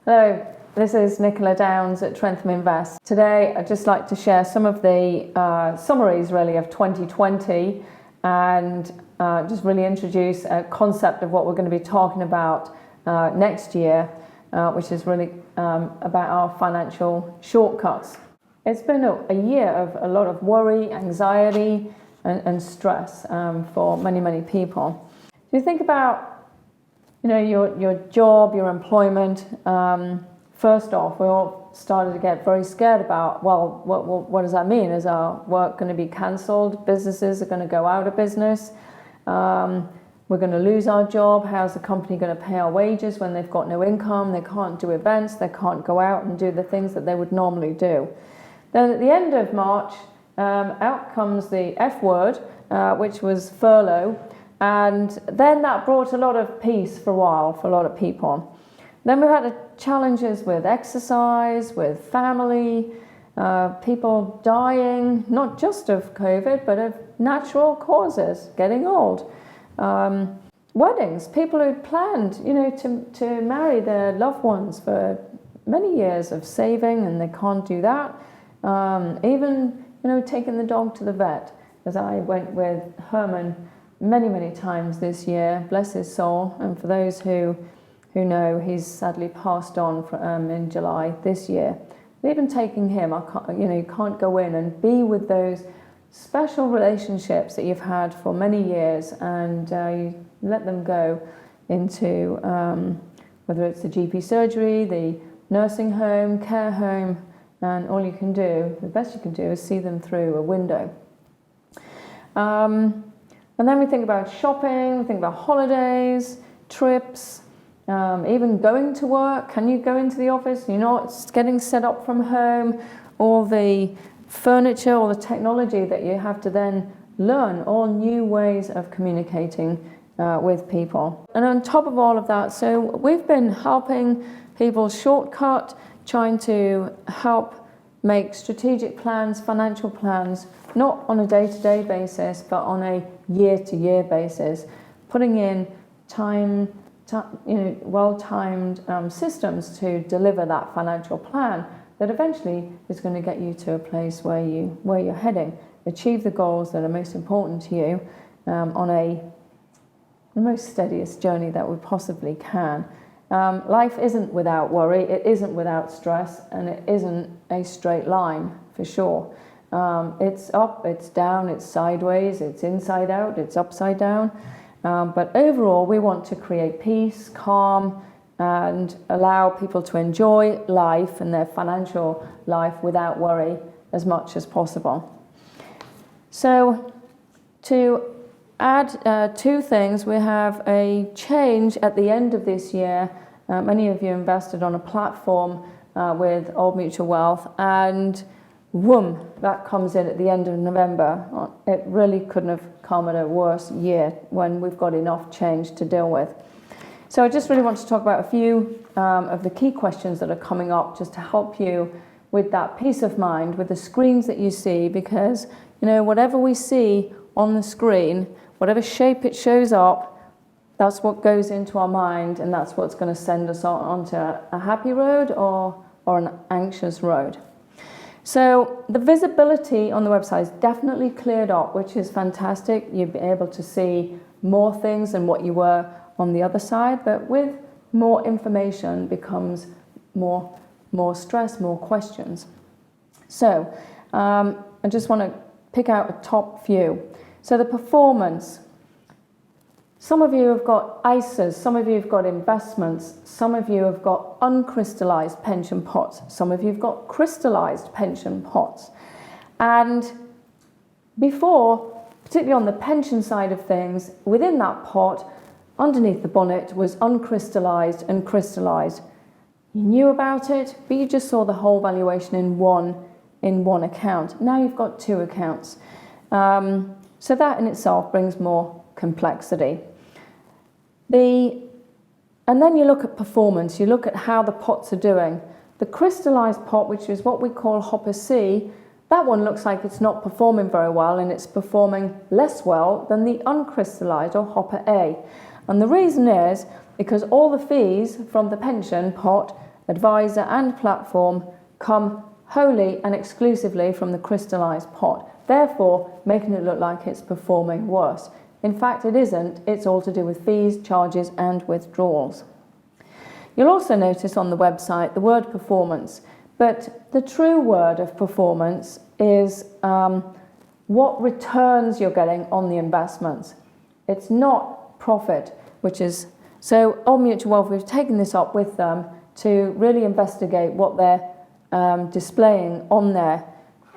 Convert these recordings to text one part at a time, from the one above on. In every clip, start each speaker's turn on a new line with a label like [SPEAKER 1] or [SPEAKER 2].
[SPEAKER 1] Hello, this is Nicola Downs at Trentham Invest. Today I'd just like to share some of the summaries really of 2020 and just really introduce a concept of what we're going to be talking about next year, which is really about our financial shortcuts. It's been a year of a lot of worry, anxiety and stress for many people. If you think about your job, your employment, first off, we all started to get very scared about, well, what does that mean? Is our work going to be cancelled? Businesses are going to go out of business? We're going to lose our job? How's the company going to pay our wages when they've got no income? They can't do events, they can't go out and do the things that they would normally do. Then at the end of March, out comes the F word, which was furlough. And then that brought a lot of peace for a while for a lot of people. Then we had challenges with exercise, with family, people dying, not just of COVID, but of natural causes, getting old. Weddings, people who'd planned, to marry their loved ones for many years of saving, and they can't do that. Even, taking the dog to the vet, as I went with Herman many times this year, bless his soul. And for those who know, he's sadly passed on in July this year. Even taking him, you can't go in and be with those special relationships that you've had for many years, and you let them go into whether it's the GP surgery, the nursing home, care home, and all you can do, the best you can do, is see them through a window. And then we think about shopping, we think about holidays, trips, even going to work. Can you go into the office? You're not getting set up from home. All the furniture, all the technology that you have to then learn, all new ways of communicating with people. And on top of all of that, so we've been helping people shortcut, trying to help make strategic plans, financial plans, not on a day-to-day basis, but on a year-to-year basis, putting in well-timed systems to deliver that financial plan that eventually is going to get you to a place where you're heading, achieve the goals that are most important to you on the most steadiest journey that we possibly can. Life isn't without worry, it isn't without stress, and it isn't a straight line, for sure. It's up, it's down, it's sideways, it's inside out, it's upside down. But overall, we want to create peace, calm, and allow people to enjoy life and their financial life without worry as much as possible. So, to add two things, we have a change at the end of this year. Many of you invested on a platform with Old Mutual Wealth, and whoom, that comes in at the end of November. It really couldn't have come at a worse year when we've got enough change to deal with. So I just really want to talk about a few of the key questions that are coming up, just to help you with that peace of mind, with the screens that you see, because whatever we see on the screen, whatever shape it shows up, that's what goes into our mind, and that's what's going to send us onto a happy road or an anxious road. So the visibility on the website is definitely cleared up, which is fantastic. You'll be able to see more things than what you were on the other side, but with more information becomes more stress, more questions. So I just want to pick out a top few. So the performance. Some of you have got ISAs, some of you have got investments, some of you have got uncrystallized pension pots, some of you have got crystallized pension pots. And before, particularly on the pension side of things, within that pot, underneath the bonnet was uncrystallized and crystallized. You knew about it, but you just saw the whole valuation in one account. Now you've got two accounts. So that in itself brings more complexity. And then you look at performance, you look at how the pots are doing. The crystallized pot, which is what we call Hopper C, that one looks like it's not performing very well, and it's performing less well than the uncrystallized or Hopper A. And the reason is because all the fees from the pension pot advisor and platform come wholly and exclusively from the crystallised pot, therefore making it look like it's performing worse. In fact, it isn't. It's all to do with fees, charges and withdrawals. You'll also notice on the website the word performance, but the true word of performance is what returns you're getting on the investments. It's not profit, which is... So Old Mutual Wealth, we've taken this up with them to really investigate what they're displaying on their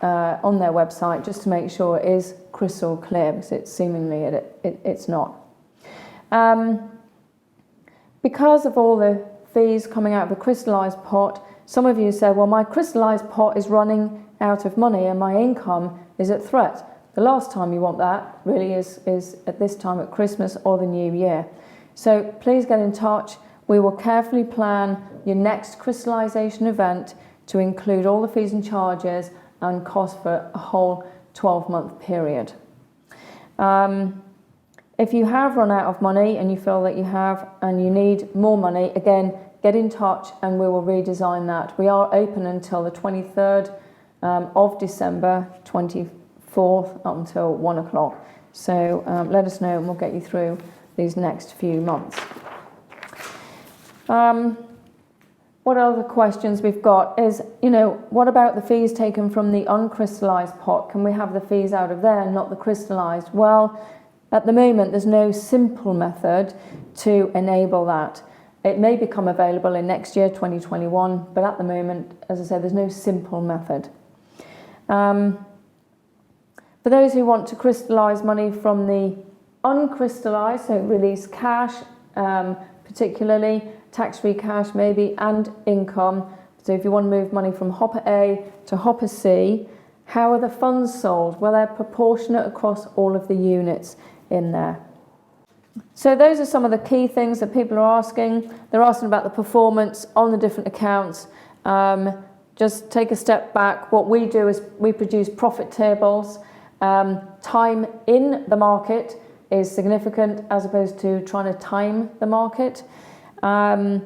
[SPEAKER 1] website, just to make sure it is crystal clear, because it's seemingly it's not. Because of all the fees coming out of the crystallised pot, some of you say, well, my crystallised pot is running out of money and my income is at threat. The last time you want that really is at this time at Christmas or the New Year. So please get in touch. We will carefully plan your next crystallisation event to include all the fees and charges and cost for a whole 12-month period. If you have run out of money and you feel that you have and you need more money, again, get in touch and we will redesign that. We are open until the 23rd of December, 24th up until 1 o'clock. So let us know and we'll get you through these next few months. What other questions we've got is, what about the fees taken from the uncrystallised pot? Can we have the fees out of there and not the crystallised? Well, at the moment, there's no simple method to enable that. It may become available in next year, 2021, but at the moment, as I said, there's no simple method. For those who want to crystallise money from the uncrystallised, so release cash, particularly tax-free cash maybe, and income. So if you want to move money from hopper A to hopper C, how are the funds sold? Well, they're proportionate across all of the units in there. So those are some of the key things that people are asking. They're asking about the performance on the different accounts. Just take a step back. What we do is we produce profit tables. Time in the market is significant as opposed to trying to time the market. And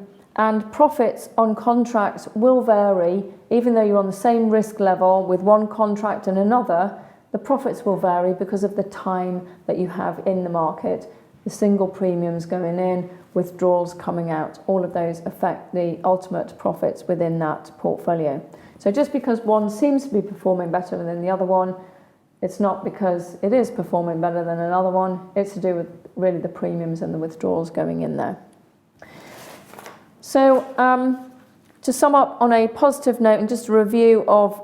[SPEAKER 1] profits on contracts will vary. Even though you're on the same risk level with one contract and another, the profits will vary because of the time that you have in the market. The single premiums going in, withdrawals coming out, all of those affect the ultimate profits within that portfolio. So just because one seems to be performing better than the other one, it's not because it is performing better than another one. It's to do with really the premiums and the withdrawals going in there. So to sum up on a positive note and just a review of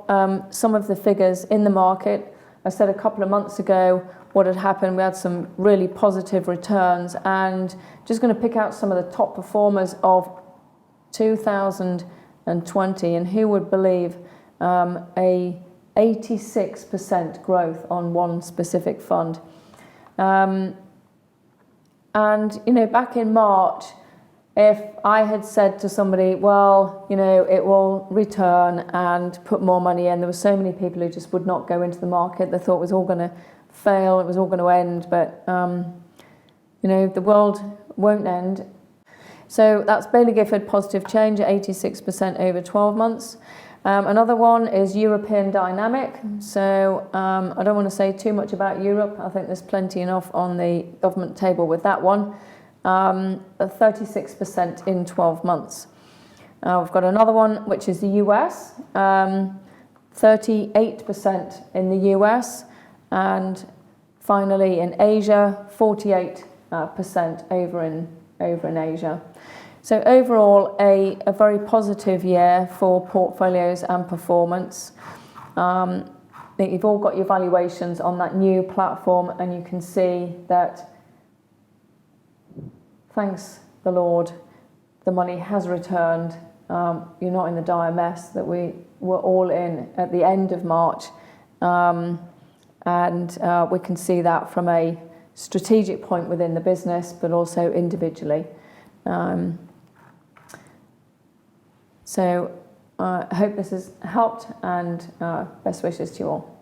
[SPEAKER 1] some of the figures in the market, I said a couple of months ago what had happened. We had some really positive returns, and just going to pick out some of the top performers of 2020, and who would believe a 86% growth on one specific fund. And back in March, if I had said to somebody, well, it will return and put more money in, there were so many people who just would not go into the market. They thought it was all going to fail, it was all going to end, but the world won't end. So that's Baillie Gifford Positive Change at 86% over 12 months. Another one is European Dynamic. So I don't want to say too much about Europe. I think there's plenty enough on the government table with that one. 36% in 12 months. We've got another one, which is the US, 38% in the US, and finally in Asia, 48% over in Asia. So overall, a very positive year for portfolios and performance. I think you've all got your valuations on that new platform, and you can see that, thanks the Lord, the money has returned. You're not in the dire mess that we were all in at the end of March. And we can see that from a strategic point within the business, but also individually. So I hope this has helped, and best wishes to you all.